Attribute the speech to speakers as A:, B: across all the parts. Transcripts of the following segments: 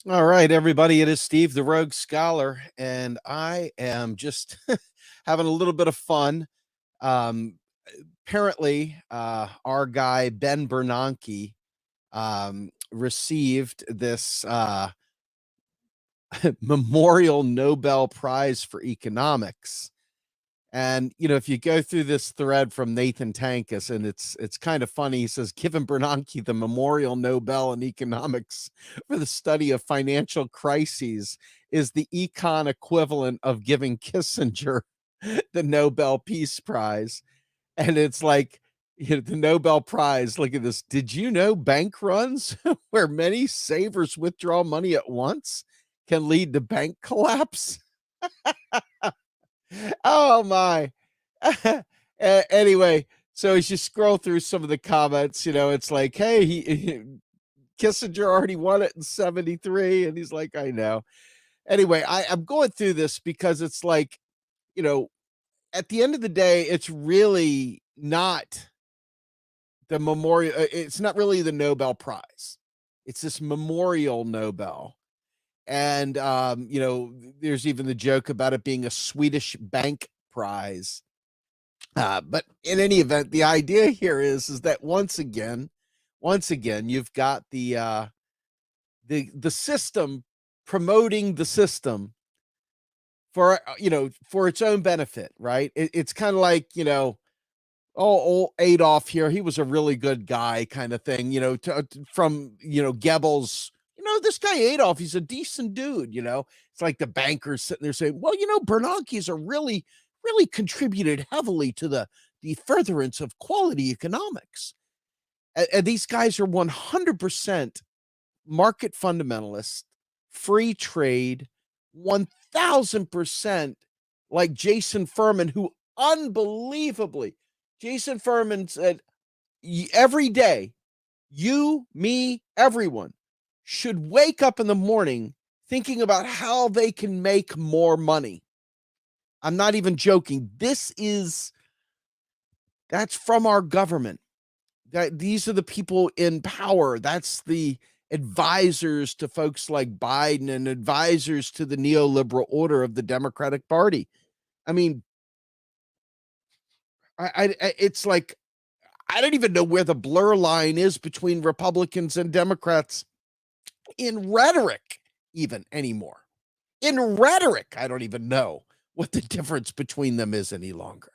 A: All right, everybody, it is Steve, the Rogue Scholar, and I am just having a little bit of fun. Um, Apparently, our guy, Ben Bernanke, received this Memorial Nobel Prize for Economics. And if you go through this thread from Nathan Tankus, and it's kind of funny. He says, "Given Bernanke the Memorial Nobel in Economics for the study of financial crises is the econ equivalent of giving Kissinger the Nobel Peace Prize." And it's like, the Nobel Prize. Look at this. Did you know bank runs where many savers withdraw money at once can lead to bank collapse? Oh my. Anyway, so as you scroll through some of the comments, it's like, hey, Kissinger already won it in 73. And he's like, I know. Anyway, I'm going through this because it's like, you know, at the end of the day, it's really not the memorial. It's not really the Nobel Prize. It's this memorial Nobel. And, there's even the joke about it being a Swedish bank prize. But in any event, the idea here is that once again, you've got the system promoting the system for for its own benefit, right? It's kind of like old Adolf here, he was a really good guy, kind of thing. From Goebbels. This guy Adolf, he's a decent dude. It's like the bankers sitting there saying, well, Bernanke's a really contributed heavily to the furtherance of quality economics. And these guys are 100% market fundamentalists, free trade, 1000% like Jason Furman, who unbelievably, Jason Furman said, every day, you, me, everyone should wake up in the morning thinking about how they can make more money. I'm not even joking. That's from our government. These are the people in power. That's the advisors to folks like Biden and advisors to the neoliberal order of the Democratic Party. I mean, it's like, I don't even know where the blur line is between Republicans and Democrats in rhetoric, even anymore. In rhetoric, I don't even know what the difference between them is any longer.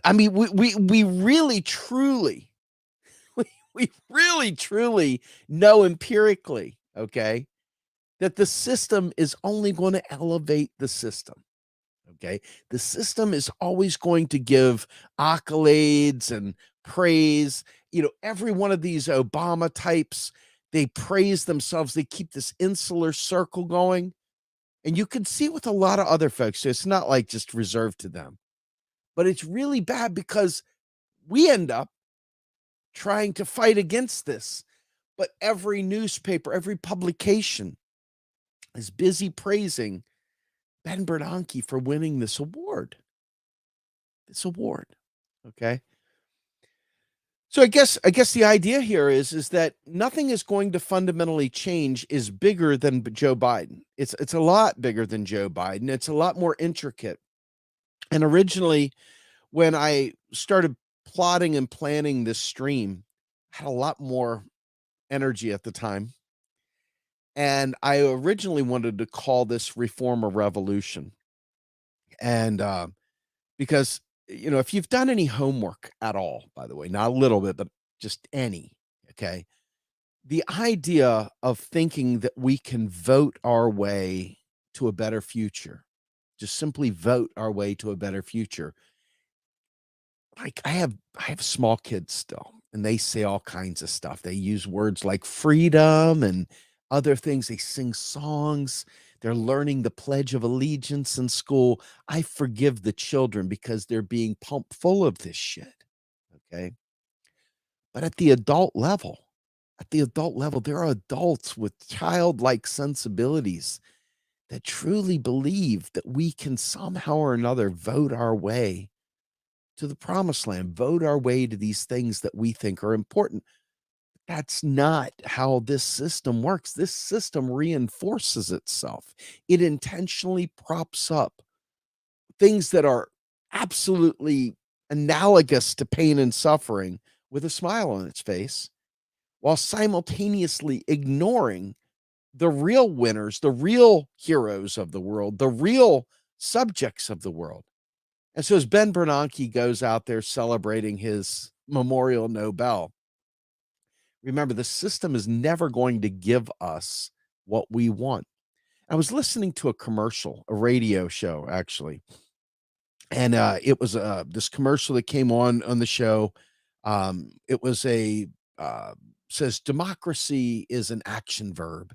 A: I mean, we really truly, we really truly know empirically, okay, that the system is only going to elevate the system. Okay. The system is always going to give accolades and praise. Every one of these Obama types, they praise themselves. They keep this insular circle going. And you can see with a lot of other folks, so it's not like just reserved to them, but it's really bad because we end up trying to fight against this. But every newspaper, every publication is busy praising Ben Bernanke for winning this award. Okay. So I guess the idea here is that nothing is going to fundamentally change is bigger than Joe Biden. It's a lot bigger than Joe Biden. It's a lot more intricate. And originally, when I started plotting and planning this stream, I had a lot more energy at the time. And I originally wanted to call this Reform or Revolution. And because, if you've done any homework at all, by the way, not a little bit, but just any, okay, the idea of thinking that we can vote our way to a better future, just simply vote our way to a better future. Like I have small kids still, and they say all kinds of stuff. They use words like freedom and other things. They sing songs. They're learning the Pledge of Allegiance in school. I forgive the children because they're being pumped full of this shit. Okay. But at the adult level, there are adults with childlike sensibilities that truly believe that we can somehow or another vote our way to the promised land, vote our way to these things that we think are important. That's not how this system works. This system reinforces itself. It intentionally props up things that are absolutely analogous to pain and suffering with a smile on its face, while simultaneously ignoring the real winners, the real heroes of the world, the real subjects of the world. And so as Ben Bernanke goes out there celebrating his memorial Nobel, remember, the system is never going to give us what we want. I was listening to a commercial, a radio show actually, and it was this commercial that came on the show. It was a uh, says democracy is an action verb,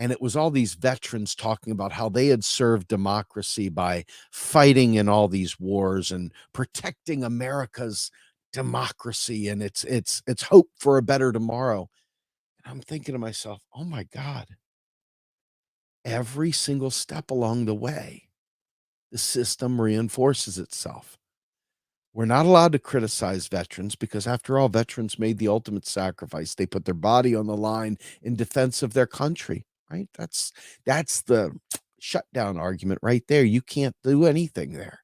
A: and it was all these veterans talking about how they had served democracy by fighting in all these wars and protecting America's democracy and its hope for a better tomorrow. And I'm thinking to myself, oh my God, every single step along the way, the system reinforces itself. We're not allowed to criticize veterans because, after all, veterans made the ultimate sacrifice. They put their body on the line in defense of their country, right? That's the shutdown argument right there. You can't do anything there.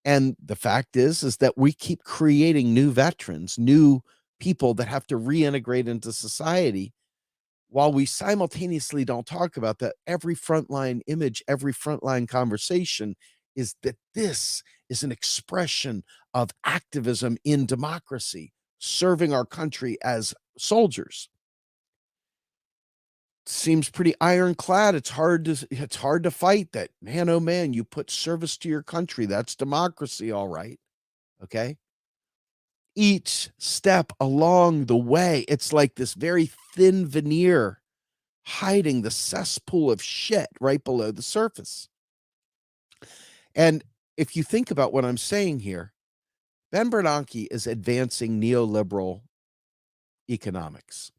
A: And the fact is that we keep creating new veterans, new people that have to reintegrate into society, while we simultaneously don't talk about that. Every frontline image, every frontline conversation is that this is an expression of activism in democracy, serving our country as soldiers. Seems pretty ironclad. It's hard to fight that. Man, oh man, you put service to your country. That's democracy, all right. Okay. Each step along the way, it's like this very thin veneer hiding the cesspool of shit right below the surface. And if you think about what I'm saying here, Ben Bernanke is advancing neoliberal economics.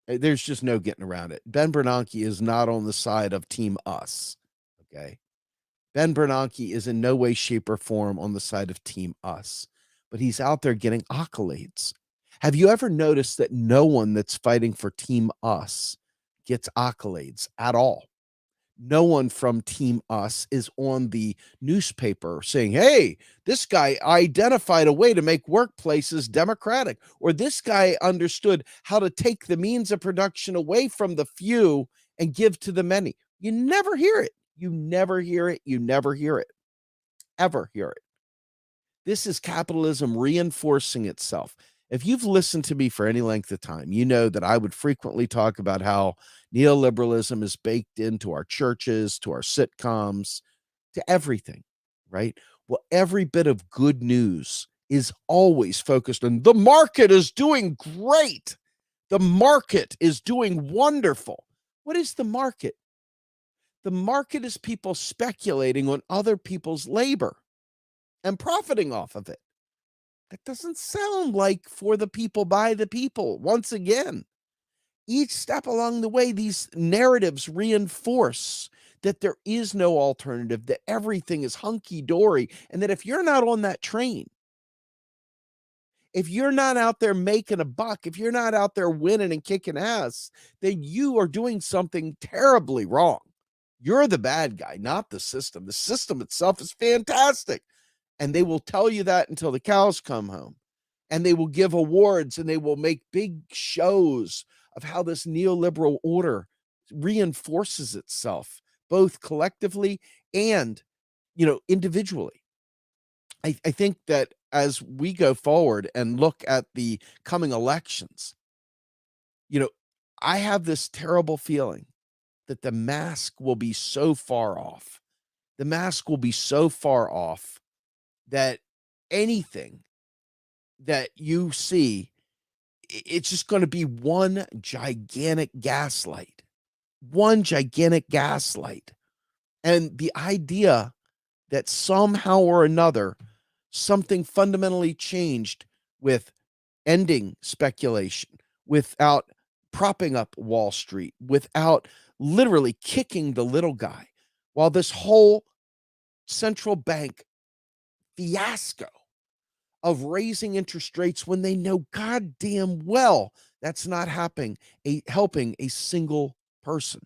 A: There's just no getting around it. Ben Bernanke is not on the side of Team Us. Okay. Ben Bernanke is in no way, shape, or form on the side of Team Us, but he's out there getting accolades. Have you ever noticed that no one that's fighting for Team Us gets accolades at all? No one from Team Us is on the newspaper saying, hey, this guy identified a way to make workplaces democratic, or this guy understood how to take the means of production away from the few and give to the many. You never hear it. You never hear it. You never hear it. Ever hear it. This is capitalism reinforcing itself. If you've listened to me for any length of time, you know that I would frequently talk about how neoliberalism is baked into our churches, to our sitcoms, to everything, right? Well, every bit of good news is always focused on the market is doing great. The market is doing wonderful. What is the market? The market is people speculating on other people's labor and profiting off of it. That doesn't sound like for the people, by the people. Once again, each step along the way, these narratives reinforce that there is no alternative, that everything is hunky dory, and that if you're not on that train, if you're not out there making a buck, if you're not out there winning and kicking ass, then you are doing something terribly wrong. You're the bad guy, not the system. The system itself is fantastic. And they will tell you that until the cows come home. And they will give awards and they will make big shows of how this neoliberal order reinforces itself, both collectively and, individually. I think that as we go forward and look at the coming elections, you know, I have this terrible feeling that the mask will be so far off. The mask will be so far off that anything that you see, it's just going to be one gigantic gaslight. And the idea that somehow or another, something fundamentally changed with ending speculation, without propping up Wall Street, without literally kicking the little guy, while this whole central bank fiasco of raising interest rates when they know goddamn well That's not helping a single person.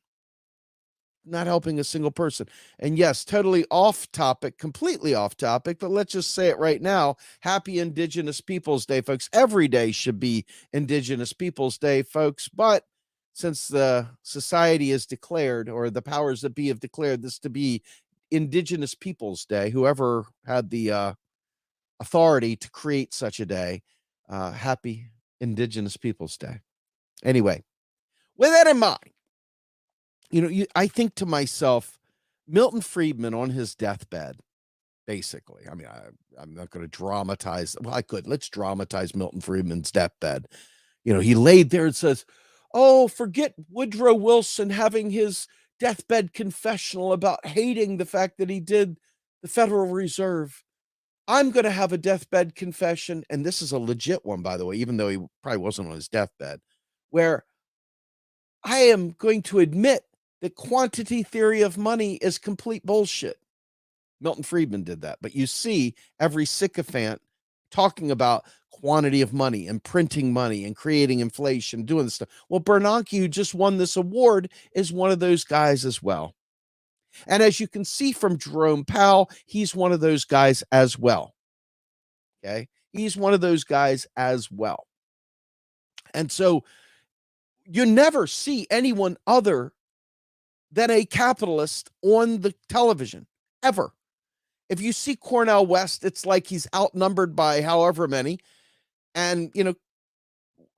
A: Not helping a single person. And yes, totally off topic, completely off topic, but let's just say it right now. Happy Indigenous Peoples Day, folks. Every day should be Indigenous Peoples Day, folks. But since the society is declared, or the powers that be have declared this to be Indigenous Peoples Day, whoever had the authority to create such a day, happy Indigenous Peoples Day. Anyway, with that in mind, I think to myself, Milton Friedman on his deathbed, basically. I mean, I'm not going to dramatize. Well, I could. Let's dramatize Milton Friedman's deathbed. He laid there and says, "Oh, forget Woodrow Wilson having his deathbed confessional about hating the fact that he did the Federal Reserve. I'm going to have a deathbed confession." And this is a legit one, by the way, even though he probably wasn't on his deathbed, where I am going to admit that quantity theory of money is complete bullshit. Milton Friedman did that. But you see every sycophant talking about quantity of money and printing money and creating inflation, doing this stuff. Well, Bernanke, who just won this award, is one of those guys as well. And as you can see from Jerome Powell, he's one of those guys as well. Okay? He's one of those guys as well. And so you never see anyone other than a capitalist on the television, ever. If you see Cornel West, it's like he's outnumbered by however many. And,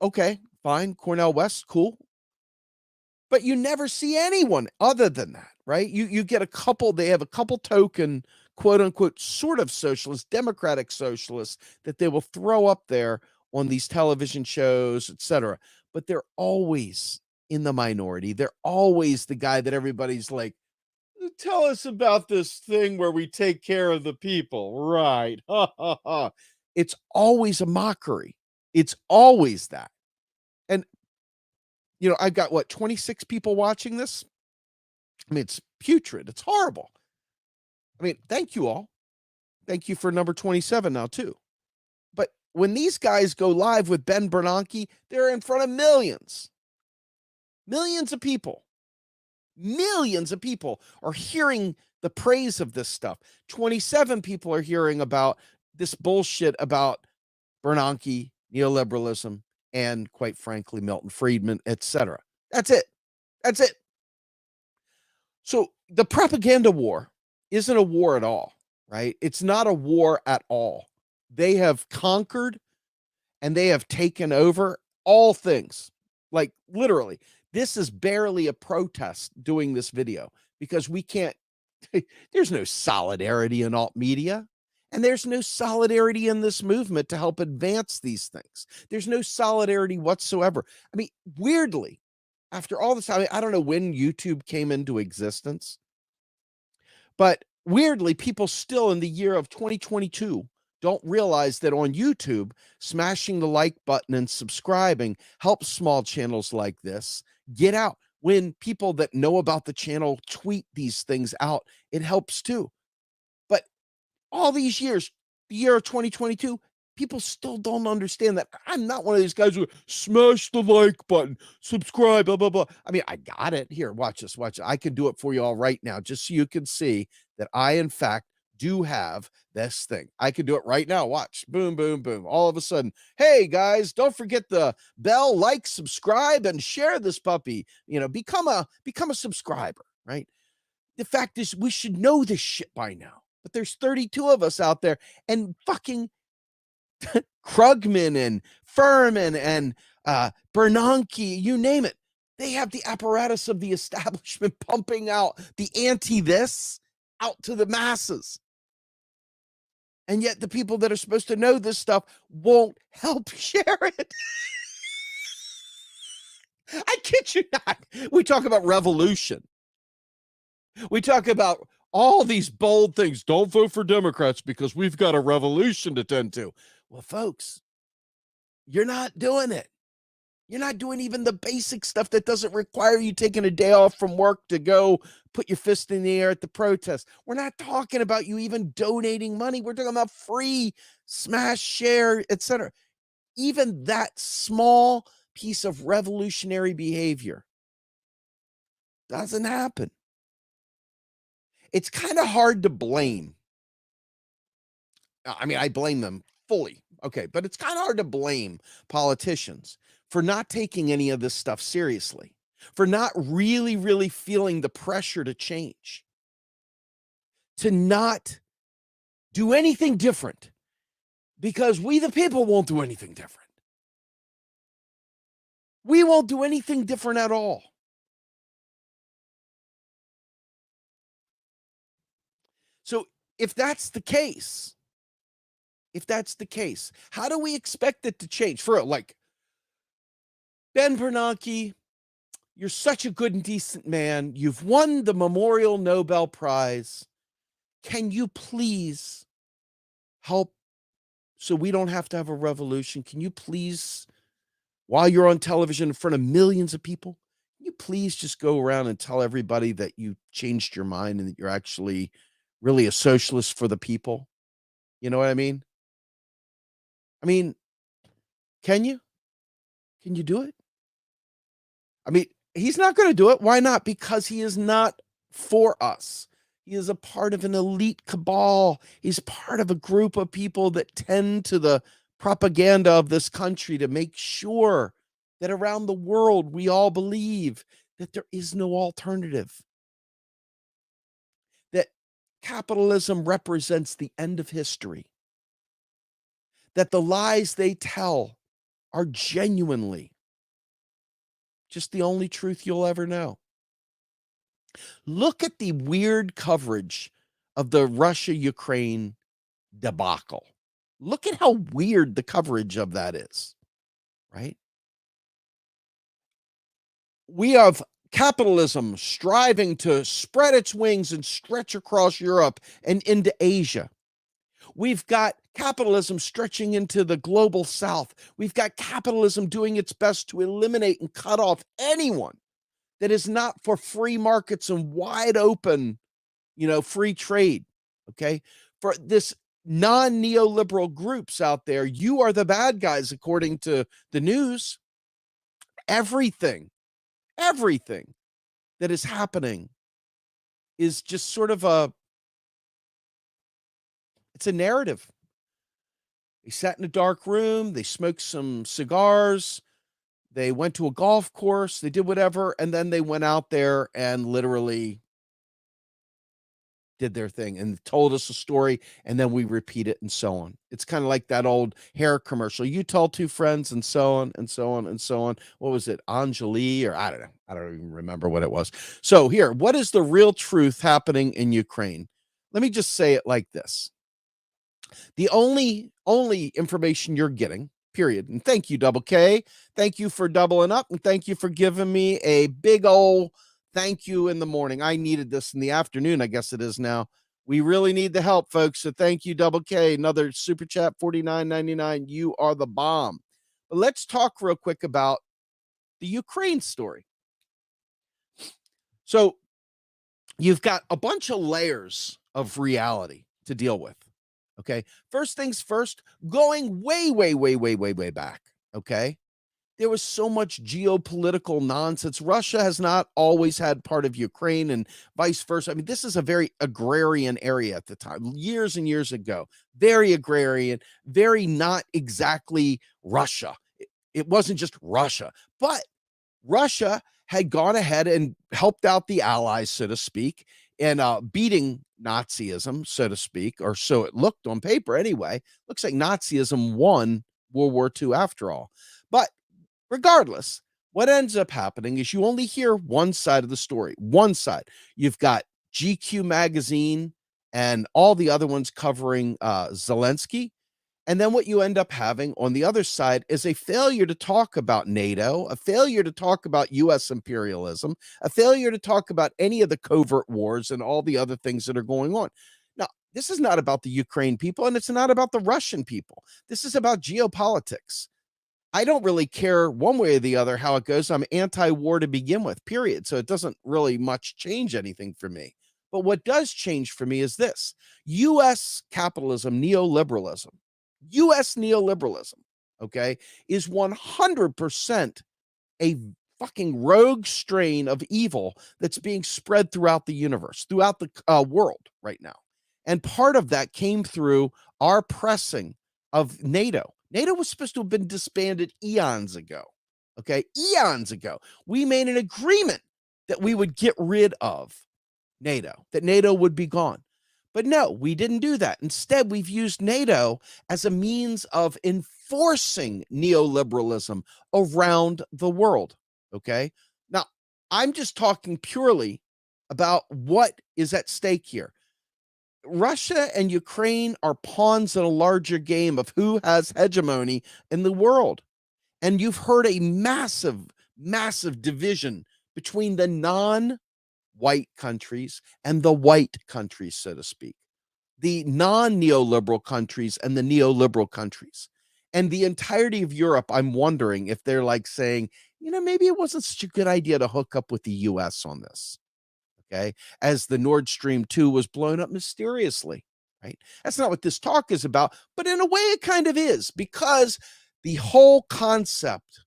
A: okay, fine, Cornel West, cool. But you never see anyone other than that, right? You get a couple, they have a couple token, quote unquote, sort of socialist, democratic socialists that they will throw up there on these television shows, etc. But they're always in the minority. They're always the guy that everybody's like, "Tell us about this thing where we take care of the people." Right. Ha, ha, ha. It's always a mockery. It's always that. And, I've got 26 people watching this. I mean, it's putrid. It's horrible. I mean, thank you all. Thank you for number 27 now, too. But when these guys go live with Ben Bernanke, they're in front of millions. Millions of people. Millions of people are hearing the praise of this stuff. 27 people are hearing about this bullshit about Bernanke, neoliberalism, and quite frankly, Milton Friedman, etc. That's it. That's it. So the propaganda war isn't a war at all, right? It's not a war at all. They have conquered and they have taken over all things. Like literally, this is barely a protest doing this video because we can't, there's no solidarity in alt media. And there's no solidarity in this movement to help advance these things. There's no solidarity whatsoever. I mean, weirdly, after all this time, I don't know when YouTube came into existence, but weirdly, people still in the year of 2022 don't realize that on YouTube, smashing the like button and subscribing helps small channels like this get out. When people that know about the channel tweet these things out, it helps too. But all these years, the year of 2022, people still don't understand that I'm not one of these guys who smash the like button, subscribe, blah, blah, blah. I mean, I got it. Here, watch this, watch it. I can do it for you all right now, just so you can see that I, in fact, do have this thing. I can do it right now. Watch. Boom, boom, boom. All of a sudden, hey, guys, don't forget the bell, like, subscribe, and share this puppy. Become a subscriber, right? The fact is, we should know this shit by now. But there's 32 of us out there, and fucking Krugman and Furman and Bernanke, you name it. They have the apparatus of the establishment pumping out the anti-this out to the masses. And yet the people that are supposed to know this stuff won't help share it. I kid you not. We talk about revolution. We talk about all these bold things. Don't vote for Democrats because we've got a revolution to tend to. Well, folks, you're not doing it. You're not doing even the basic stuff that doesn't require you taking a day off from work to go put your fist in the air at the protest. We're not talking about you even donating money. We're talking about free, smash, share, etc. Even that small piece of revolutionary behavior. Doesn't happen. It's kind of hard to blame. I mean, I blame them fully. Okay, but it's kind of hard to blame politicians for not taking any of this stuff seriously, for not really, really feeling the pressure to change, to not do anything different, because we, the people, won't do anything different. We won't do anything different at all. So if that's the case, how do we expect it to change? For like, Ben Bernanke, you're such a good and decent man. You've won the Memorial Nobel Prize. Can you please help so we don't have to have a revolution? Can you please, while you're on television in front of millions of people, can you please just go around and tell everybody that you changed your mind and that you're actually really a socialist for the people? You know what I mean? Can you? Can you do it? I mean, he's not going to do it. Why not? Because he is not for us. He is a part of an elite cabal. He's part of a group of people that tend to the propaganda of this country to make sure that around the world we all believe that there is no alternative, that capitalism represents the end of history, that the lies they tell are genuinely just the only truth you'll ever know. Look at the weird coverage of the Russia-Ukraine debacle. Look at how weird the coverage of that is, right? We have capitalism striving to spread its wings and stretch across Europe and into Asia. We've got capitalism stretching into the global south. We've got capitalism doing its best to eliminate and cut off anyone that is not for free markets and wide open, free trade. Okay. For this non-neoliberal groups out there, you are the bad guys, according to the news. Everything that is happening is just sort of it's a narrative. They sat in a dark room, they smoked some cigars, they went to a golf course, they did whatever, and then they went out there and literally did their thing and told us a story, and then we repeat it and so on. It's kind of like that old hair commercial. You tell two friends and so on and so on and so on. What was it? Anjali, or I don't know. I don't even remember what it was. So here, what is the real truth happening in Ukraine? Let me just say it like this. The only information you're getting, period. And thank you, Double K. Thank you for doubling up, and thank you for giving me a big old thank you in the morning. I needed this in the afternoon, I guess it is now. We really need the help, folks. So thank you, Double K. Another super chat, $49.99. You are the bomb. But let's talk real quick about the Ukraine story. So you've got a bunch of layers of reality to deal with. Okay. First things first, going way back. Okay. There was so much geopolitical nonsense. Russia has not always had part of Ukraine and vice versa. I mean, this is a very agrarian area at the time, years and years ago. Very agrarian, very not exactly Russia. It wasn't just Russia, but Russia had gone ahead and helped out the Allies, so to speak, in beating Nazism, so to speak, or so it looked on paper anyway. Looks like Nazism won World War II after all. But regardless, what ends up happening is you only hear one side of the story. One side. You've got GQ magazine and all the other ones covering Zelensky. And then what you end up having on the other side is a failure to talk about NATO, a failure to talk about U.S. imperialism, a failure to talk about any of the covert wars and all the other things that are going on. Now, this is not about the Ukraine people, and it's not about the Russian people. This is about geopolitics. I don't really care one way or the other how it goes. I'm anti-war to begin with, period. So it doesn't really much change anything for me. But what does change for me is this: U.S. capitalism, neoliberalism, U.S. neoliberalism, okay, is 100% a fucking rogue strain of evil that's being spread throughout the universe, throughout the world right now. And part of that came through our pressing of NATO. NATO was supposed to have been disbanded eons ago. Okay, eons ago. We made an agreement that we would get rid of NATO, that NATO would be gone. But no, we didn't do that. Instead, we've used NATO as a means of enforcing neoliberalism around the world. Okay. Now, I'm just talking purely about what is at stake here. Russia and Ukraine are pawns in a larger game of who has hegemony in the world. And you've heard a massive, massive division between the non-white countries and the white countries, so to speak, the non-neoliberal countries and the neoliberal countries. And the entirety of Europe, I'm wondering if they're like saying, maybe it wasn't such a good idea to hook up with the US on this. Okay. As the Nord Stream 2 was blown up mysteriously, right? That's not what this talk is about, but in a way it kind of is, because the whole concept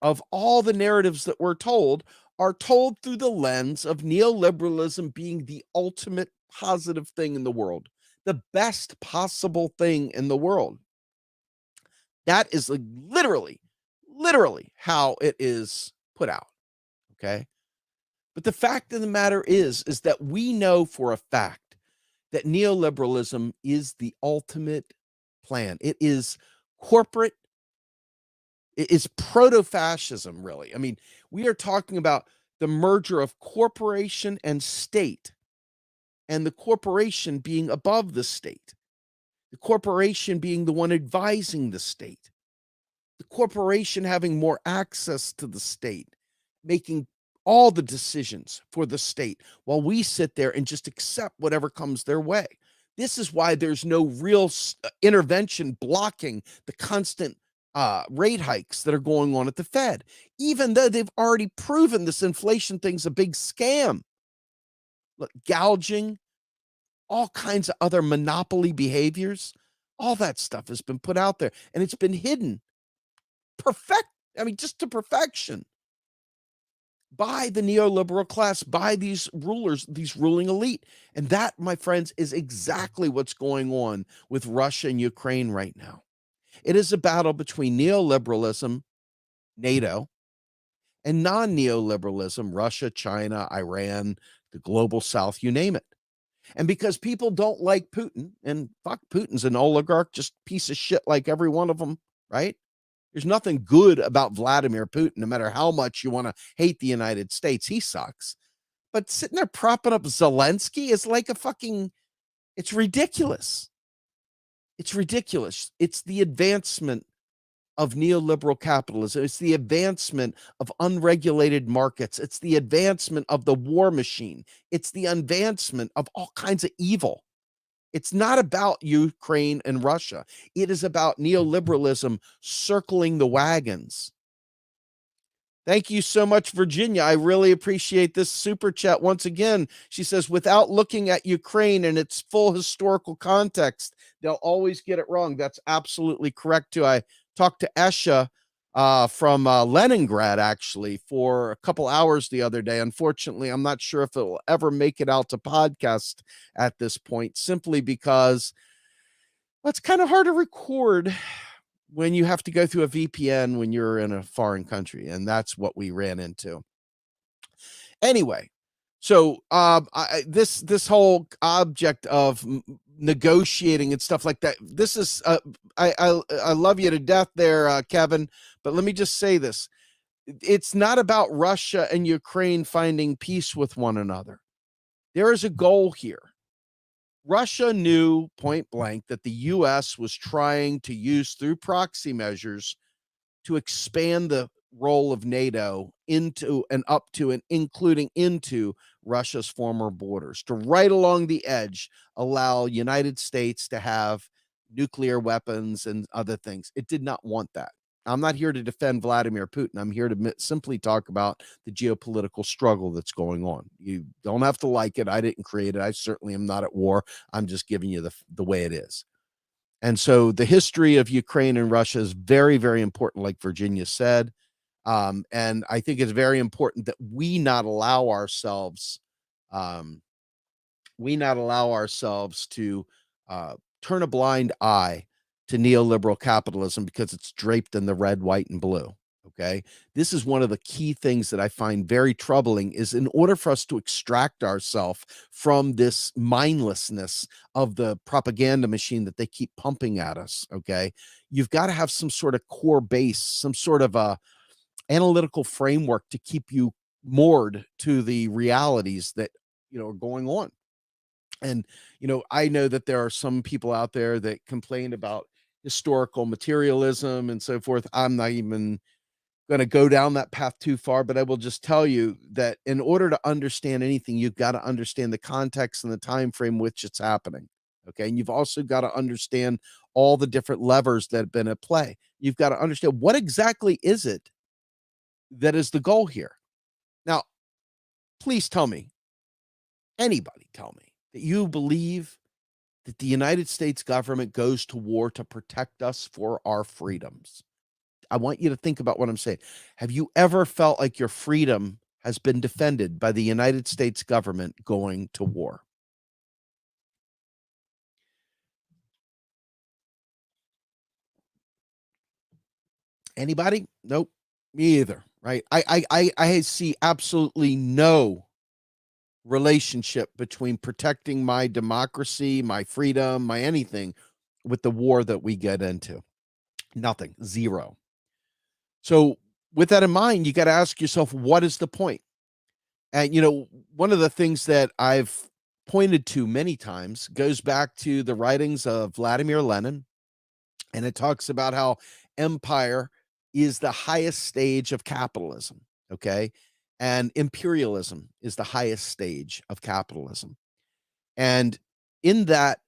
A: of all the narratives that we're told are told through the lens of neoliberalism being the ultimate positive thing in the world, the best possible thing in the world. That is like literally how it is put out. Okay. But the fact of the matter is that we know for a fact that neoliberalism is the ultimate plan. It is corporate. It is proto-fascism, really. I mean, we are talking about the merger of corporation and state, and the corporation being above the state, the corporation being the one advising the state, the corporation having more access to the state, making all the decisions for the state while we sit there and just accept whatever comes their way. This is why there's no real intervention blocking the constant rate hikes that are going on at the Fed, even though they've already proven this inflation thing's a big scam. Look, gouging, all kinds of other monopoly behaviors, all that stuff has been put out there and it's been hidden just to perfection by the neoliberal class, by these rulers, these ruling elite. And that, my friends, is exactly what's going on with Russia and Ukraine right now. It is a battle between neoliberalism, NATO, and non-neoliberalism, Russia, China, Iran, the global South, you name it. And because people don't like Putin, and fuck, Putin's an oligarch, just piece of shit like every one of them, right? There's nothing good about Vladimir Putin, no matter how much you want to hate the United States. He sucks. But sitting there propping up Zelensky is like it's ridiculous. It's ridiculous. It's the advancement of neoliberal capitalism. It's the advancement of unregulated markets. It's the advancement of the war machine. It's the advancement of all kinds of evil. It's not about Ukraine and Russia. It is about neoliberalism circling the wagons. Thank you so much, Virginia. I really appreciate this super chat. Once again, she says, without looking at Ukraine and its full historical context, they'll always get it wrong. That's absolutely correct, too. I talked to Esha from Leningrad, actually, for a couple hours the other day. Unfortunately, I'm not sure if it will ever make it out to podcast at this point, simply because it's kind of hard to record when you have to go through a VPN when you're in a foreign country. And that's what we ran into. Anyway, so this whole object of negotiating and stuff like that, this is I love you to death there, Kevin, but let me just say this. It's not about Russia and Ukraine finding peace with one another. There is a goal here. Russia knew point blank that the US was trying to use through proxy measures to expand the role of NATO into and up to and including into Russia's former borders, to right along the edge allow United States to have nuclear weapons and other things. It did not want that. I'm not here to defend Vladimir Putin. I'm here to simply talk about the geopolitical struggle that's going on. You don't have to like it. I didn't create it. I certainly am not at war. I'm just giving you the way it is. And so the history of Ukraine and Russia is very, very important, like Virginia said. And I think it's very important that um, we not allow ourselves to uh, turn a blind eye to neoliberal capitalism because it's draped in the red, white, and blue. Okay. This is one of the key things that I find very troubling is in order for us to extract ourselves from this mindlessness of the propaganda machine that they keep pumping at us. Okay. You've got to have some sort of core base, some sort of a analytical framework to keep you moored to the realities that, are going on. And, I know that there are some people out there that complain about historical materialism and so forth. I'm not even going to go down that path too far, but I will just tell you that in order to understand anything, you've got to understand the context and the time frame which it's happening. Okay. And you've also got to understand all the different levers that have been at play. You've got to understand what exactly is it that is the goal here. Now, please tell me, anybody tell me that you believe that the United States government goes to war to protect us for our freedoms. I want you to think about what I'm saying. Have you ever felt like your freedom has been defended by the United States government going to war? Anybody? Nope. Me either. Right. I see absolutely no relationship between protecting my democracy, my freedom, my anything with the war that we get into. Nothing. Zero. So with that in mind, you got to ask yourself, what is the point? And one of the things that I've pointed to many times goes back to the writings of Vladimir Lenin, and it talks about how empire is the highest stage of capitalism, okay? And imperialism is the highest stage of capitalism. And in that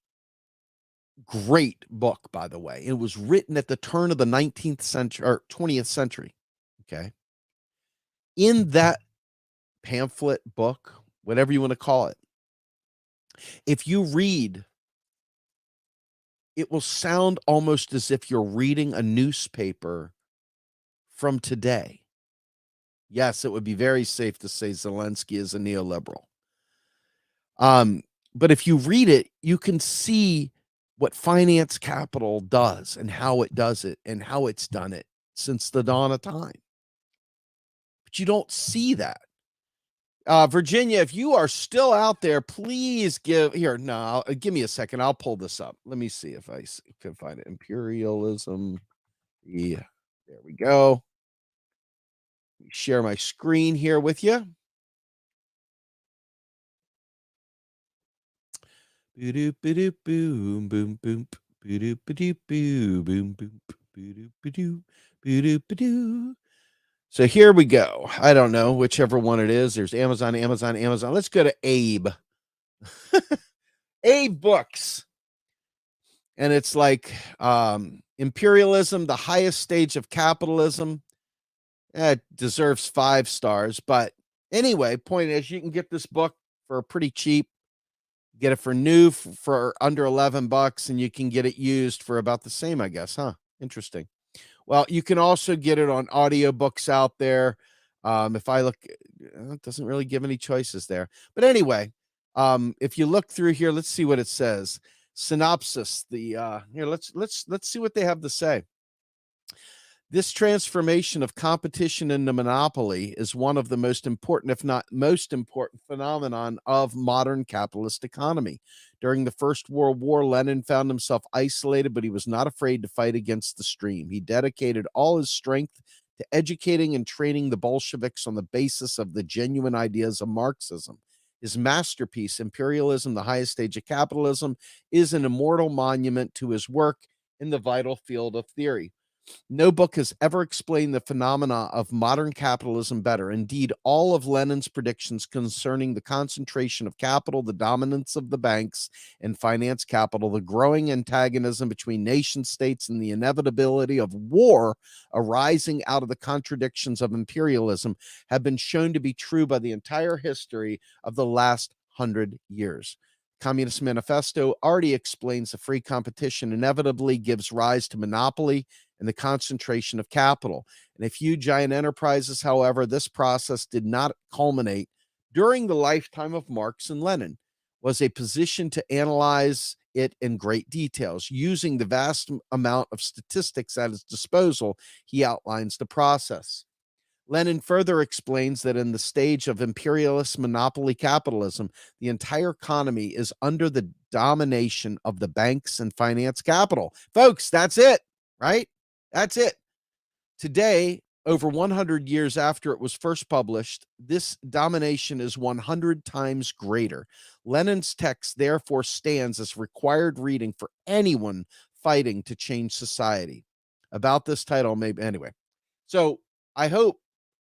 A: great book, by the way, it was written at the turn of the 19th century or 20th century, okay? In that pamphlet, book, whatever you want to call it, if you read, it will sound almost as if you're reading a newspaper from today. Yes, it would be very safe to say Zelensky is a neoliberal. Um, but if you read it, you can see what finance capital does and how it does it and how it's done it since the dawn of time. But you don't see that. Virginia, if you are still out there, please give here. No, give me a second. I'll pull this up. Let me see if I can find it. Imperialism. Yeah, there we go. Let me share my screen here with you. Boom, boom, boom, boom. Boom, boom. So here we go. I don't know whichever one it is. There's Amazon, Amazon, Amazon. Let's go to Abe. Abe Books. And it's like imperialism, the highest stage of capitalism. It deserves 5 stars. But anyway, point is, you can get this book for pretty cheap. Get it for new for under $11, and you can get it used for about the same, I guess, huh? Interesting. Well, you can also get it on audiobooks out there. If I look, it doesn't really give any choices there. But anyway, if you look through here, let's see what it says. Synopsis. Here, let's see what they have to say. This transformation of competition into monopoly is one of the most important, if not most important, phenomenon of modern capitalist economy. During the First World War, Lenin found himself isolated, but he was not afraid to fight against the stream. He dedicated all his strength to educating and training the Bolsheviks on the basis of the genuine ideas of Marxism. His masterpiece, Imperialism, the Highest Stage of Capitalism, is an immortal monument to his work in the vital field of theory. No book has ever explained the phenomena of modern capitalism better. Indeed, all of Lenin's predictions concerning the concentration of capital, the dominance of the banks and finance capital, the growing antagonism between nation states, and the inevitability of war arising out of the contradictions of imperialism have been shown to be true by the entire history of the last 100 years. Communist Manifesto already explains the free competition inevitably gives rise to monopoly and the concentration of capital. In a few giant enterprises, however, this process did not culminate during the lifetime of Marx and Lenin, was a position to analyze it in great details. Using the vast amount of statistics at his disposal, he outlines the process. Lenin further explains that in the stage of imperialist monopoly capitalism, the entire economy is under the domination of the banks and finance capital. Folks, that's it, right? That's it. Today, over 100 years after it was first published, this domination is 100 times greater. Lenin's text therefore stands as required reading for anyone fighting to change society. About this title, maybe anyway. So I hope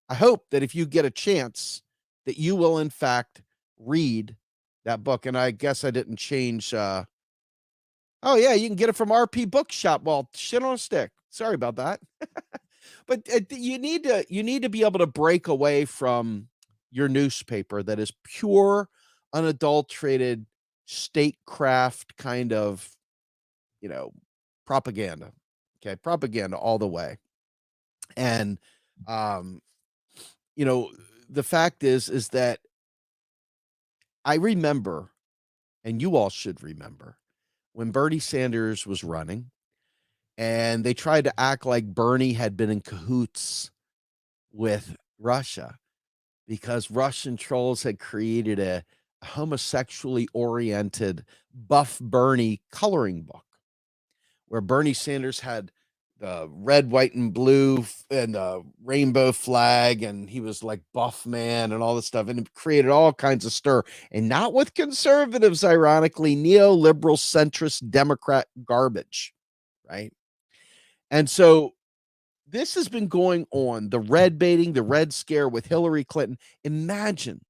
A: that if you get a chance, that you will in fact read that book. And I guess I didn't change. Oh yeah, you can get it from RP Bookshop. Well, shit on a stick. Sorry about that. But you need to be able to break away from your newspaper that is pure, unadulterated statecraft kind of, propaganda. Okay, propaganda all the way. And the fact is that I remember, and you all should remember, when Bernie Sanders was running and they tried to act like Bernie had been in cahoots with Russia because Russian trolls had created a homosexually oriented Buff Bernie coloring book where Bernie Sanders had the red, white, and blue and the rainbow flag, and he was like buff man and all this stuff, and it created all kinds of stir. And not with conservatives, ironically, neoliberal, centrist, Democrat garbage, right? And so this has been going on, the red baiting, the red scare with Hillary Clinton. Imagine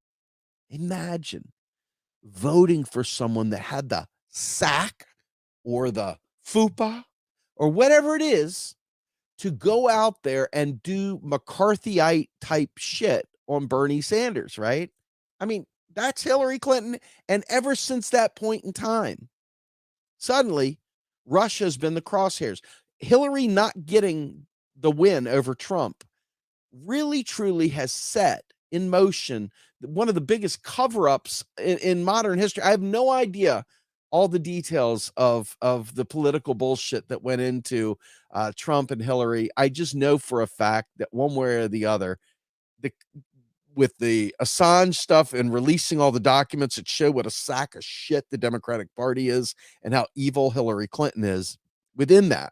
A: voting for someone that had the sack or the fupa or whatever it is to go out there and do McCarthyite type shit on Bernie Sanders, right? I mean, that's Hillary Clinton. And ever since that point in time, suddenly Russia's been the crosshairs. Hillary not getting the win over Trump really truly has set in motion one of the biggest cover-ups in modern history. I have no idea all the details of the political bullshit that went into Trump and Hillary. I just know for a fact that one way or the other, with the Assange stuff and releasing all the documents that show what a sack of shit the Democratic Party is and how evil Hillary Clinton is within that.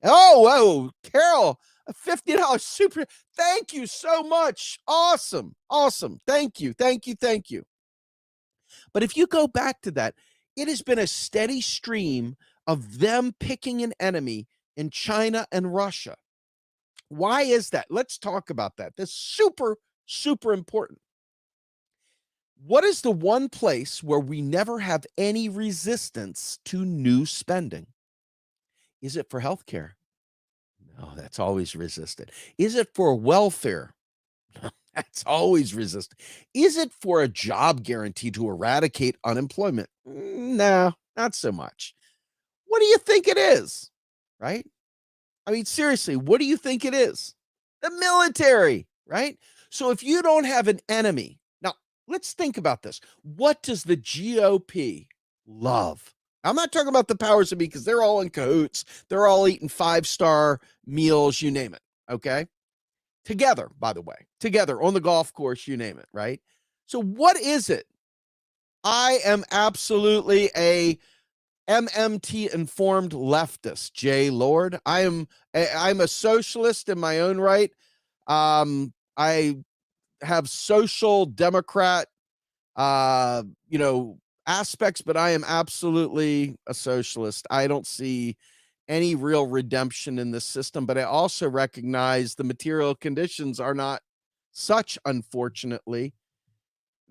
A: Oh, whoa, Carol, a $50 super. Thank you so much. Awesome. Thank you. But if you go back to that, it has been a steady stream of them picking an enemy in China and Russia. Why is that? Let's talk about that. That's super, super important. What is the one place where we never have any resistance to new spending? Is it for healthcare? No, that's always resisted. Is it for welfare? That's always resisted. Is it for a job guarantee to eradicate unemployment? No, not so much. What do you think it is? Right? I mean, seriously, what do you think it is? The military, right? So if you don't have an enemy, now let's think about this. What does the GOP love? I'm not talking about the powers that be because they're all in cahoots. They're all eating 5-star meals, you name it. Okay. Together, by the way, together on the golf course, you name it. Right. So what is it? I am absolutely a MMT informed leftist, Jay Lord. I'm a socialist in my own right. I have social democrat, aspects, but I am absolutely a socialist. I don't see any real redemption in this system, but I also recognize the material conditions are not such, unfortunately,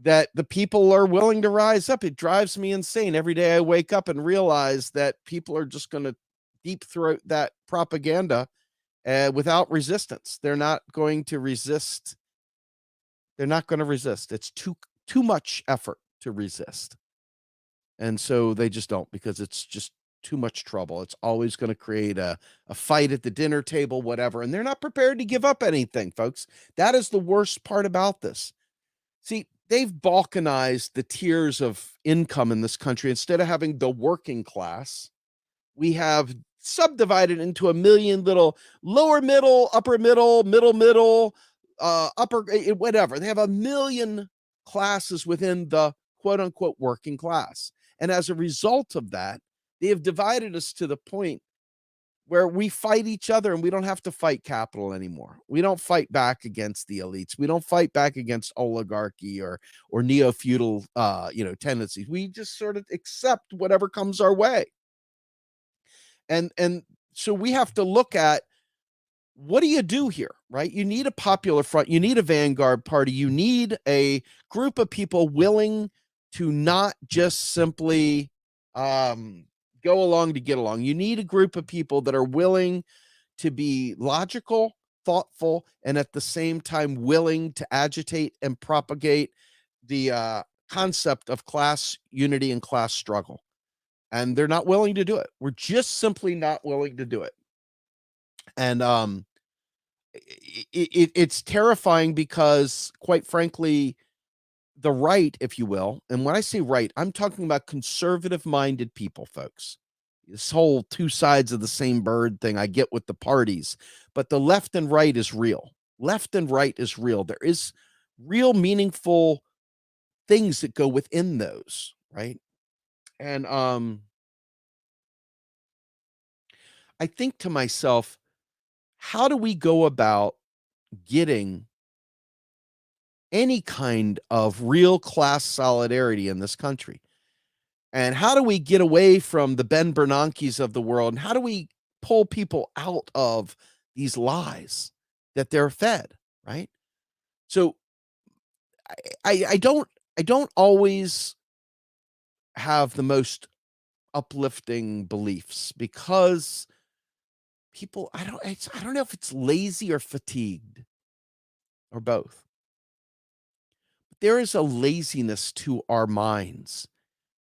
A: that the people are willing to rise up. It drives me insane. Every day I wake up and realize that people are just going to deep throat that propaganda without resistance. They're not going to resist. They're not going to resist. It's too much effort to resist. And so they just don't, because it's just too much trouble. It's always going to create a fight at the dinner table, whatever. And they're not prepared to give up anything, folks. That is the worst part about this. See, they've balkanized the tiers of income in this country. Instead of having the working class, we have subdivided into a million little lower middle, upper middle, middle, upper, whatever. They have a million classes within the quote unquote working class. And as a result of that, they have divided us to the point where we fight each other, and we don't have to fight capital anymore. We don't fight back against the elites. We don't fight back against oligarchy or neo-feudal tendencies. We just sort of accept whatever comes our way. And so we have to look at, what do you do here, right? You need a popular front, you need a vanguard party, you need a group of people willing to not just simply go along to get along. You need a group of people that are willing to be logical, thoughtful, and at the same time willing to agitate and propagate the concept of class unity and class struggle. And they're not willing to do it. We're just simply not willing to do it. And it's terrifying because, quite frankly, the right, if you will, and when I say right, I'm talking about conservative-minded people, folks. This whole two sides of the same bird thing I get with the parties, but the left and right is real. Left and right is real. There is real meaningful things that go within those, right? And I think to myself, how do we go about getting any kind of real class solidarity in this country? And how do we get away from the Ben Bernankes of the world? And how do we pull people out of these lies that they're fed, right? So I don't always have the most uplifting beliefs, because people, I don't know if it's lazy or fatigued or both. But there is a laziness to our minds.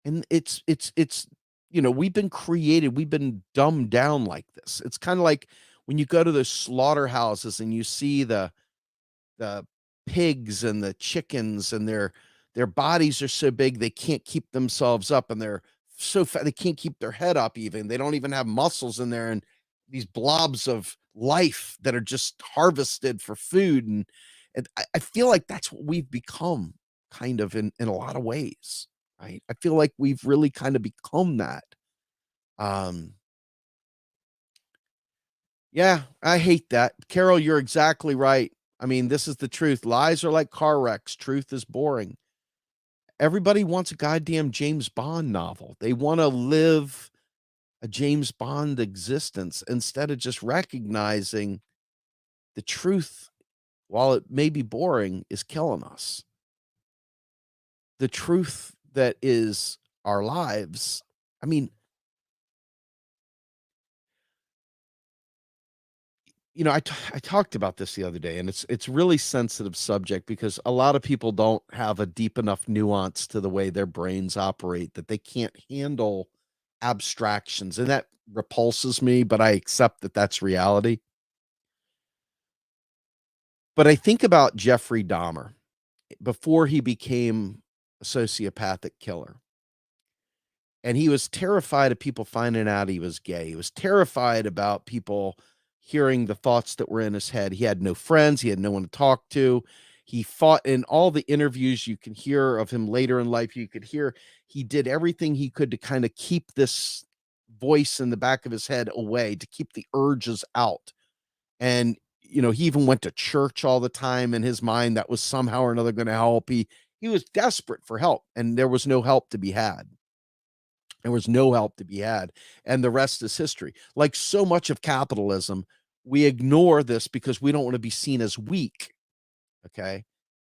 A: And it's we've been dumbed down like this. It's kind of like when you go to the slaughterhouses and you see the pigs and the chickens, and their bodies are so big they can't keep themselves up, and they're so fat they can't keep their head up even. They don't even have muscles in there, and these blobs of life that are just harvested for food. And I feel like that's what we've become, kind of, in a lot of ways. Right? I feel like we've really kind of become that. Um, yeah, I hate that. Carol, you're exactly right. I mean, this is the truth. Lies are like car wrecks. Truth is boring. Everybody wants a goddamn James Bond novel. They want to live a James Bond existence instead of just recognizing the truth, while it may be boring, is killing us. The truth that is our lives. I mean, I talked about this the other day, and it's really sensitive subject, because a lot of people don't have a deep enough nuance to the way their brains operate, that they can't handle abstractions, and that repulses me, but I accept that that's reality. But I think about Jeffrey Dahmer before he became a sociopathic killer. And he was terrified of people finding out he was gay. He was terrified about people hearing the thoughts that were in his head. He had no friends. He had no one to talk to. He fought in all the interviews you can hear of him later in life. You could hear he did everything he could to kind of keep this voice in the back of his head away, to keep the urges out. And, he even went to church all the time in his mind. That was somehow or another going to help. He was desperate for help, and there was no help to be had. There was no help to be had. And the rest is history. Like so much of capitalism, we ignore this because we don't want to be seen as weak. Okay.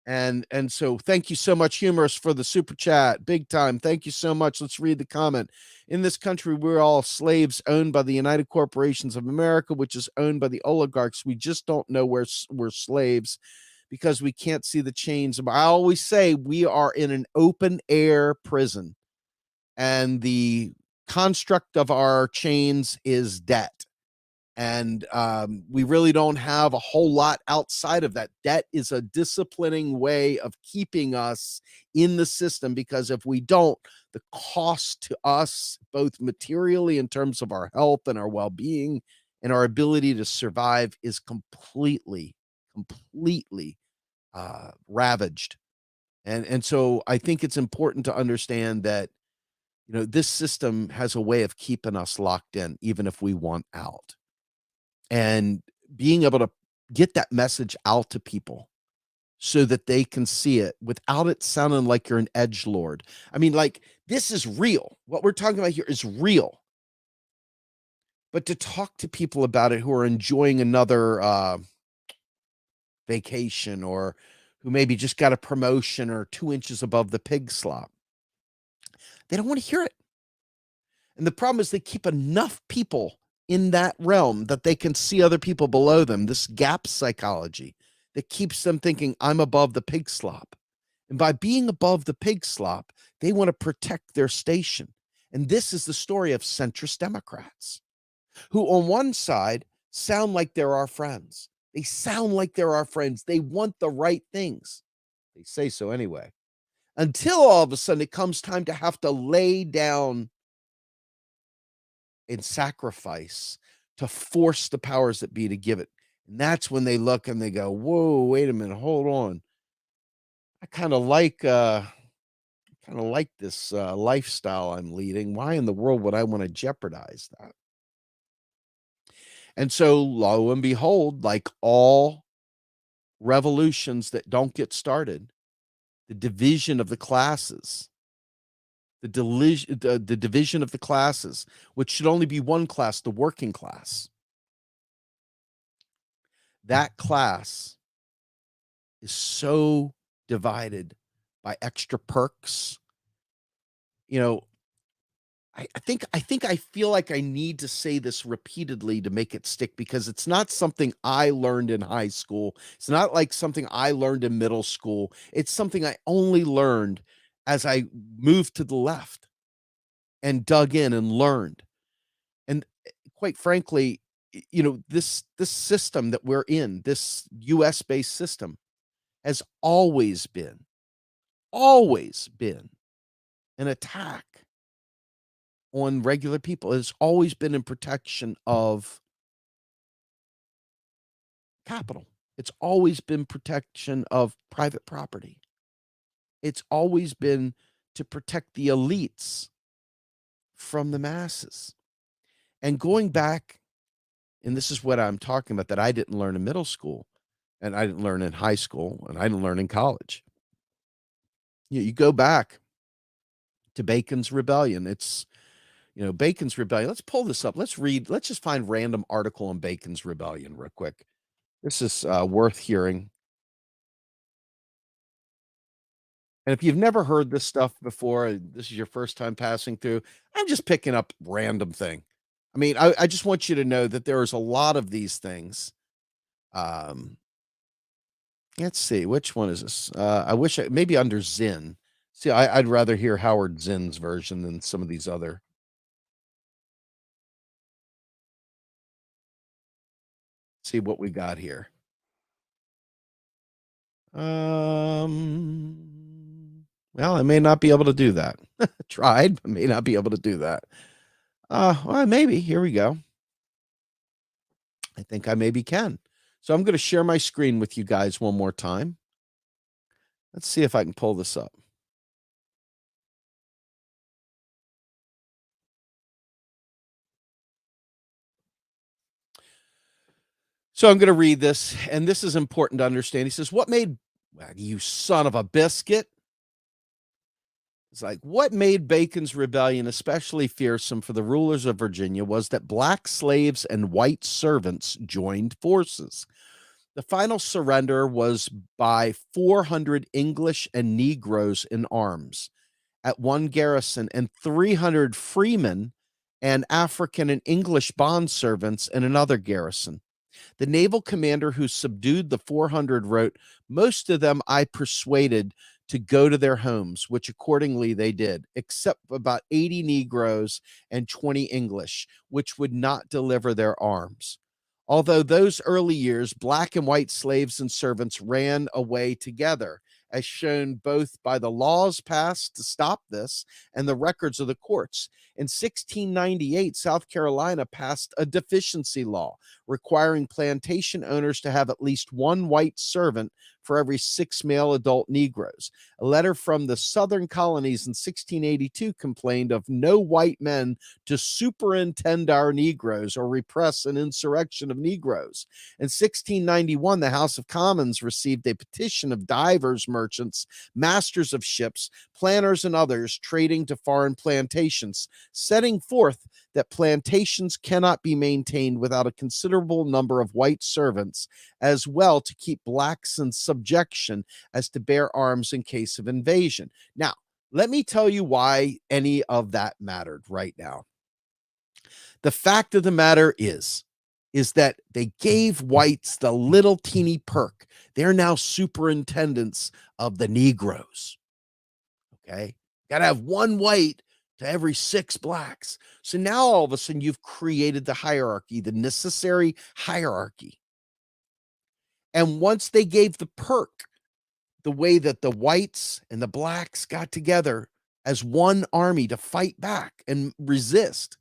A: And so thank you so much, Humorous, for the super chat. Big time. Thank you so much. Let's read the comment. In this country, we're all slaves owned by the United Corporations of America, which is owned by the oligarchs. We just don't know where we're slaves, because we can't see the chains. I always say we are in an open air prison. and the construct of our chains is debt. And we really don't have a whole lot outside of that. Debt is a disciplining way of keeping us in the system, because if we don't, the cost to us, both materially in terms of our health and our well-being and our ability to survive, is completely ravaged. And so I think it's important to understand that, this system has a way of keeping us locked in, even if we want out. And being able to get that message out to people so that they can see it without it sounding like you're an edgelord. I mean, like, this is real. What we're talking about here is real. But to talk to people about it who are enjoying another vacation, or who maybe just got a promotion or 2 inches above the pig slop, they don't want to hear it. And the problem is they keep enough people in that realm that they can see other people below them, this gap psychology that keeps them thinking, I'm above the pig slop. And by being above the pig slop, they want to protect their station. And this is the story of centrist Democrats, who on one side sound like they're our friends. They sound like they're our friends. They want the right things. They say so anyway. Until all of a sudden it comes time to have to lay down and sacrifice to force the powers that be to give it. And that's when they look and they go, whoa, wait a minute, hold on. I kind of like this lifestyle I'm leading. Why in the world would I want to jeopardize that? And so, lo and behold, like all revolutions that don't get started, the division of the classes, the division of the classes, which should only be one class, the working class. That class is so divided by extra perks. I feel like I need to say this repeatedly to make it stick, because it's not something I learned in high school. It's not like something I learned in middle school. It's something I only learned as I moved to the left and dug in and learned. And quite frankly, this system that we're in, this US based system, has always been an attack on regular people. It's always been in protection of capital. It's always been protection of private property. It's always been to protect the elites from the masses. And going back, and this is what I'm talking about, that I didn't learn in middle school, and I didn't learn in high school, and I didn't learn in college. You go back to Bacon's Rebellion. It's, Bacon's Rebellion. Let's pull this up. Let's just find random article on Bacon's Rebellion real quick. This is worth hearing. And if you've never heard this stuff before, this is your first time passing through, I'm just picking up random thing. I mean, I just want you to know that there's a lot of these things. Let's see, which one is this? I wish maybe under Zinn. See, I'd rather hear Howard Zinn's version than some of these other. See what we got here. Well, I may not be able to do that. Tried, but may not be able to do that. Well, maybe. Here we go. I think I maybe can. So I'm going to share my screen with you guys one more time. Let's see if I can pull this up. So I'm going to read this, and this is important to understand. He says, you son of a biscuit. It's like, what made Bacon's Rebellion especially fearsome for the rulers of Virginia was that black slaves and white servants joined forces. The final surrender was by 400 English and Negroes in arms at one garrison, and 300 freemen and African and English bondservants in another garrison. The naval commander who subdued the 400 wrote, "Most of them I persuaded to go to their homes, which accordingly they did, except about 80 Negroes and 20 English, which would not deliver their arms. Although those early years, black and white slaves and servants ran away together, as shown both by the laws passed to stop this and the records of the courts. In 1698, South Carolina passed a deficiency law requiring plantation owners to have at least one white servant for every 6 male adult Negroes. A letter from the southern colonies in 1682 complained of no white men to superintend our Negroes or repress an insurrection of Negroes. In 1691, the House of Commons received a petition of divers merchants, masters of ships, planters, and others trading to foreign plantations, setting forth that plantations cannot be maintained without a considerable number of white servants, as well to keep blacks in subjection as to bear arms in case of invasion. Now, let me tell you why any of that mattered right now. The fact of the matter is that they gave whites the little teeny perk. They're now superintendents of the Negroes. Okay? Got to have one white to every 6 blacks. So now all of a sudden you've created the hierarchy, the necessary hierarchy. And once they gave the perk, the way that the whites and the blacks got together as one army to fight back and resist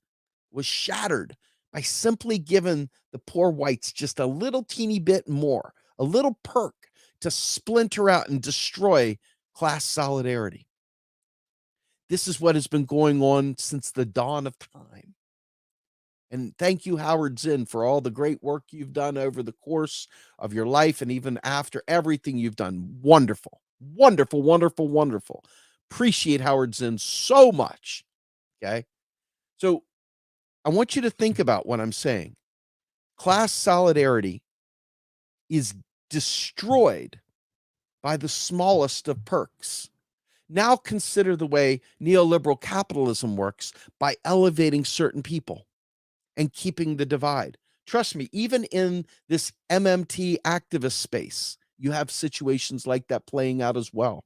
A: was shattered by simply giving the poor whites just a little teeny bit more, a little perk to splinter out and destroy class solidarity. This is what has been going on since the dawn of time. And thank you, Howard Zinn, for all the great work you've done over the course of your life and even after everything you've done. Wonderful, wonderful, wonderful, wonderful. Appreciate Howard Zinn so much. Okay. So I want you to think about what I'm saying. Class solidarity is destroyed by the smallest of perks. Now consider the way neoliberal capitalism works by elevating certain people and keeping the divide. Trust me, even in this MMT activist space, you have situations like that playing out as well,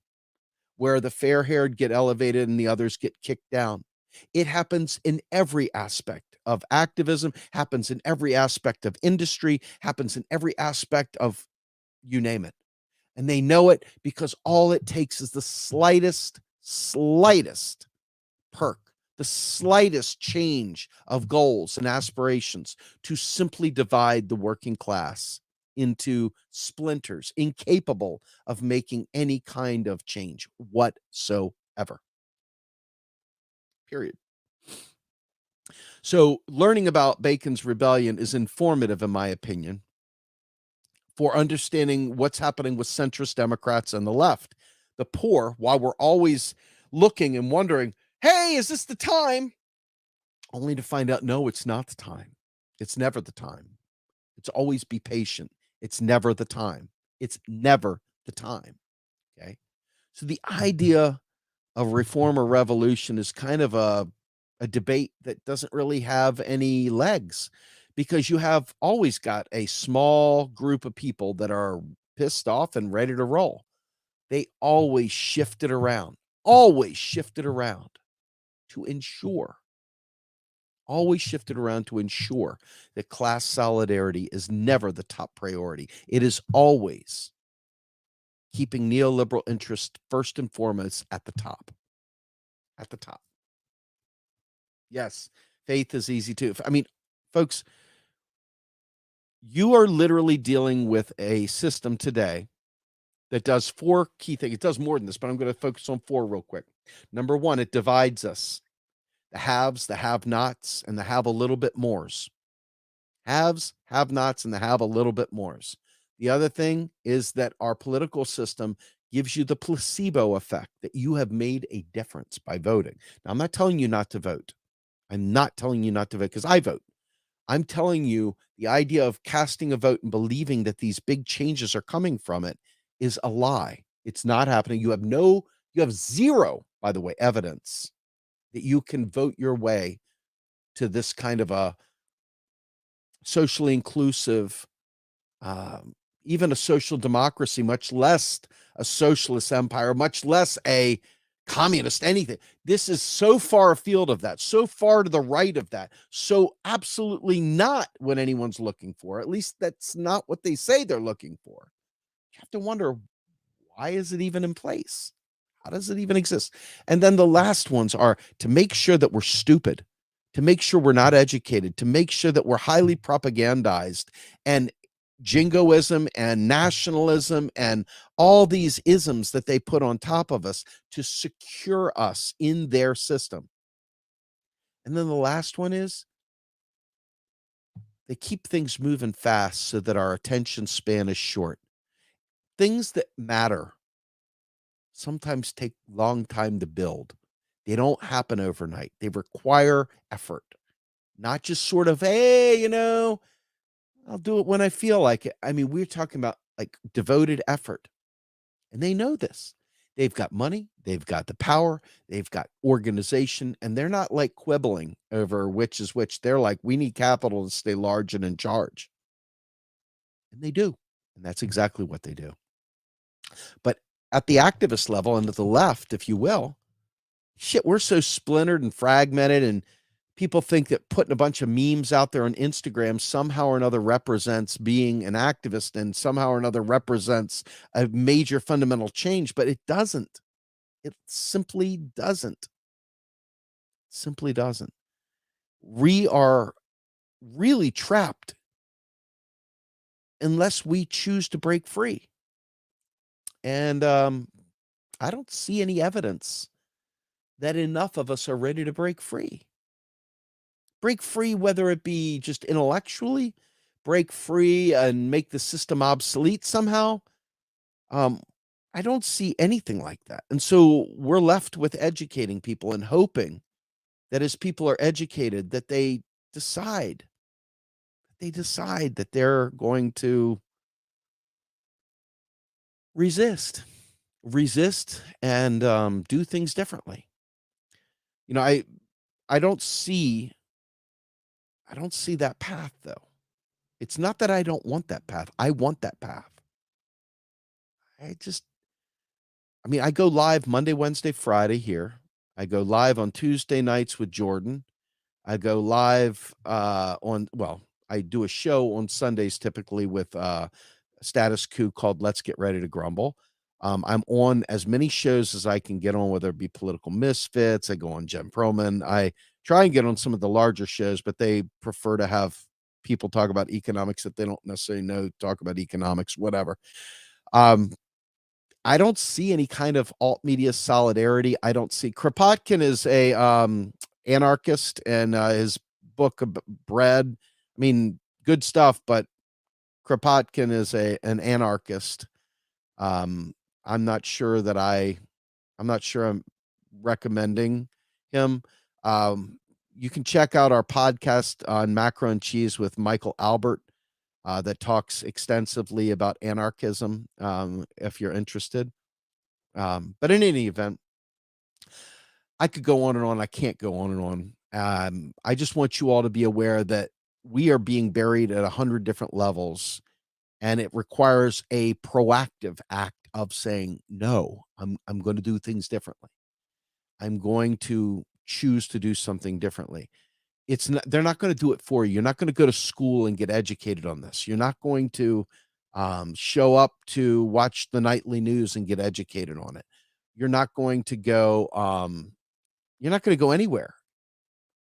A: where the fair-haired get elevated and the others get kicked down. It happens in every aspect of activism, happens in every aspect of industry, happens in every aspect of you name it. And they know it because all it takes is the slightest perk, the slightest change of goals and aspirations to simply divide the working class into splinters, incapable of making any kind of change whatsoever. Period. So, learning about Bacon's rebellion is informative, in my opinion, for understanding what's happening with centrist Democrats and the left. The poor, while we're always looking and wondering, hey, is this the time? Only to find out, no, it's not the time. It's never the time. It's always be patient. It's never the time. It's never the time. Okay. So the idea of reform or revolution is kind of a debate that doesn't really have any legs, because you have always got a small group of people that are pissed off and ready to roll. They always shift it around to ensure, that class solidarity is never the top priority. It is always keeping neoliberal interest first and foremost at the top. At the top. Yes, faith is easy too. I mean, folks, you are literally dealing with a system today that does 4 key things. It does more than this, but I'm going to focus on 4 real quick. Number 1, it divides us. The haves, the have-nots, and the have a little bit mores. Haves, have-nots, and the have a little bit mores. The other thing is that our political system gives you the placebo effect that you have made a difference by voting. Now, I'm not telling you not to vote. I'm not telling you not to vote because I vote. I'm telling you the idea of casting a vote and believing that these big changes are coming from it is a lie. It's not happening. You have zero, by the way, evidence that you can vote your way to this kind of a socially inclusive, even a social democracy, much less a socialist empire, much less a communist anything. This is so far afield of that, so far to the right of that, so absolutely not what anyone's looking for. At least that's not what they say they're looking for. You have to wonder, why is it even in place? How does it even exist? And then the last ones are to make sure that we're stupid, to make sure we're not educated, to make sure that we're highly propagandized, and jingoism and nationalism and all these isms that they put on top of us to secure us in their system. And then the last one is they keep things moving fast so that our attention span is short. Things that matter sometimes take long time to build. They don't happen overnight. They require effort, not just sort of, hey, I'll do it when I feel like it. I mean, we're talking about like devoted effort, and they know this. They've got money, they've got the power, they've got organization, and they're not like quibbling over which is which. They're like, we need capital to stay large and in charge. And they do. And that's exactly what they do. But at the activist level and at the left, if you will, shit, we're so splintered and fragmented, and people think that putting a bunch of memes out there on Instagram somehow or another represents being an activist and somehow or another represents a major fundamental change, but it doesn't. It simply doesn't. Simply doesn't. We are really trapped unless we choose to break free. And I don't see any evidence that enough of us are ready to break free. Break free, whether it be just intellectually, break free and make the system obsolete somehow. I don't see anything like that. And so we're left with educating people and hoping that as people are educated, that they decide that they're going to resist and do things differently. You know, I don't see that path though. It's not that I don't want that path. I want that path. I mean, I go live Monday, Wednesday, Friday here. I go live on Tuesday nights with Jordan. I go live I do a show on Sundays typically with Status Quo called Let's Get Ready to Grumble. I'm on as many shows as I can get on, whether it be Political Misfits. I go on Jen Perlman. I try and get on some of the larger shows, but they prefer to have people talk about economics that they don't necessarily know, talk about economics, whatever. I don't see any kind of alt media solidarity. I don't see Kropotkin is a anarchist, and his book of Bread, I mean, good stuff, but Kropotkin is an anarchist. I'm not sure I'm recommending him. You can check out our podcast on Macro and Cheese with Michael Albert that talks extensively about anarchism, if you're interested. But in any event, I could go on and on. I can't go on and on. I just want you all to be aware that we are being buried at 100 different levels, and it requires a proactive act of saying, no, I'm going to do things differently. I'm going to choose to do something differently. They're not going to do it for you. You're not going to go to school and get educated on this. You're not going to show up to watch the nightly news and get educated on it. You're not going to go anywhere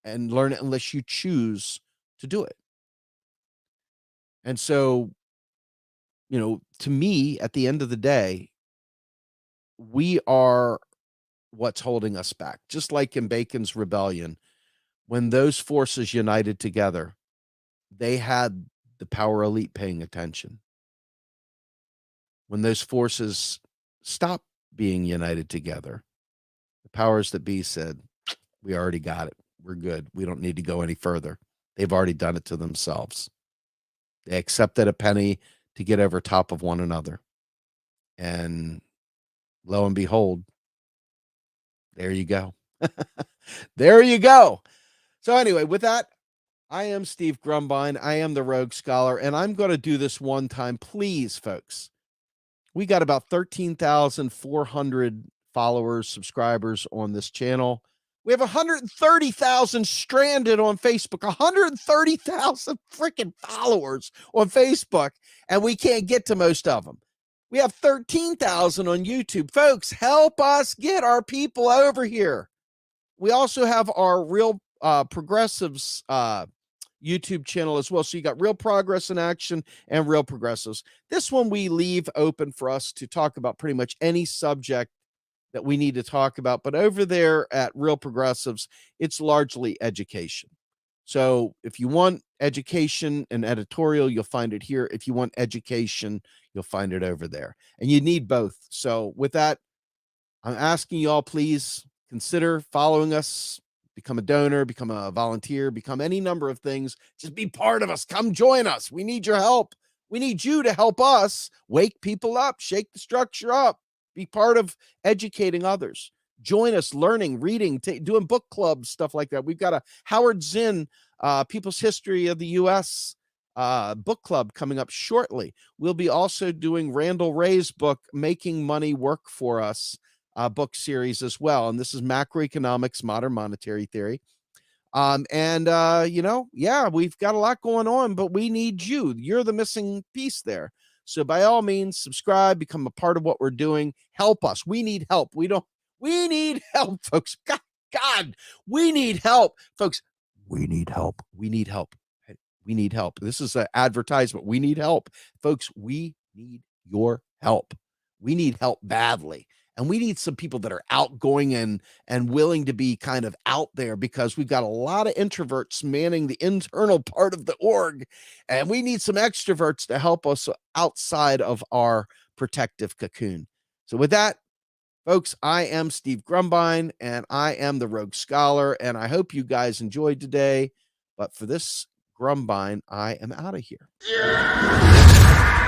A: and learn it unless you choose to do it. And so, to me, at the end of the day, we are what's holding us back. Just like in Bacon's Rebellion, when those forces united together, they had the power elite paying attention. When those forces stopped being united together, the powers that be said, we already got it. We're good. We don't need to go any further. They've already done it to themselves. They accepted a penny to get over top of one another. And lo and behold, there you go. There you go. So anyway, with that, I am Steve Grumbine. I am the Rogue Scholar, and I'm going to do this one time. Please, folks. We got about 13,400 followers, subscribers on this channel. We have 130,000 stranded on Facebook, 130,000 freaking followers on Facebook, and we can't get to most of them. We have 13,000 on YouTube. Folks, help us get our people over here. We also have our Real Progressives YouTube channel as well. So you got Real Progress in Action and Real Progressives. This one we leave open for us to talk about pretty much any subject that we need to talk about. But over there at Real Progressives, it's largely education. So if you want education and editorial, you'll find it here. If you want education, you'll find it over there. And you need both. So with that, I'm asking you all, please consider following us, become a donor, become a volunteer, become any number of things. Just be part of us. Come join us. We need your help. We need you to help us wake people up, shake the structure up, be part of educating others. Join us learning, reading, doing book clubs, stuff like that. We've got a Howard Zinn, People's History of the U.S. Book club coming up shortly. We'll be also doing Randall Wray's book, Making Money Work for Us, book series as well. And this is Macroeconomics, Modern Monetary Theory. Yeah, we've got a lot going on, but we need you. You're the missing piece there. So by all means, subscribe, become a part of what we're doing. Help us. We need help. We need help, folks. God, we need help, folks. We need help. We need help. We need help. This is an advertisement. We need help, folks. We need your help. We need help badly. And we need some people that are outgoing and willing to be kind of out there, because we've got a lot of introverts manning the internal part of the org. And we need some extroverts to help us outside of our protective cocoon. So with that, folks, I am Steve Grumbine, and I am the Rogue Scholar. And I hope you guys enjoyed today. But for this Grumbine, I am out of here. Yeah.